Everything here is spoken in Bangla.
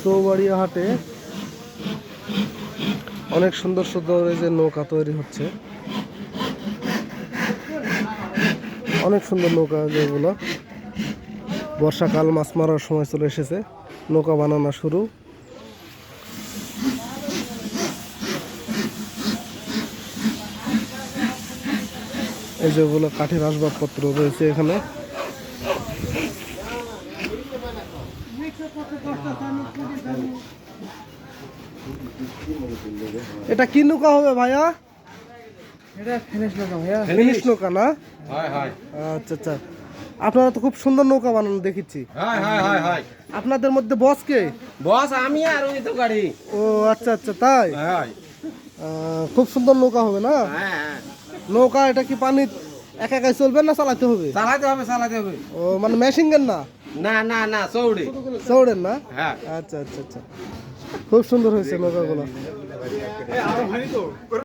চৌবাড়িয়া হাটে অনেক সুন্দর সুন্দর এই যে নৌকা তৈরি হচ্ছে, অনেক সুন্দর নৌকা যেগুলো। বর্ষাকাল মাছ মারার সময় চলে এসেছে, নৌকা বানানো শুরু। এই যেগুলো কাঠের আসবাবপত্র রয়েছে এখানে। এটা কি নৌকা হবে ভাইয়া? এটা ফিনিশ নৌকা ভাইয়া। ফিনিশ নৌকা না? হয় হয়। আচ্ছা আচ্ছা, আপনারা তো খুব সুন্দর নৌকা বানানো দেখেছি। হয় হয় হয় হয়। আপনাদের মধ্যে বস কে? বস আমি আর ওই তো গাড়ি। ও আচ্ছা আচ্ছা, তাই? হয়। খুব সুন্দর নৌকা হবে না? হ্যাঁ হ্যাঁ। নৌকা এটা কি পানি একা একাই চলবে না চালাতে হবে? চালাতে হবে চালাতে হবে। ও মানে মেশিন গান না? না না না চৌড়ি। চৌড়েন না? হ্যাঁ। আচ্ছা আচ্ছা আচ্ছা, খুব সুন্দর হয়েছে নৌকাগুলো।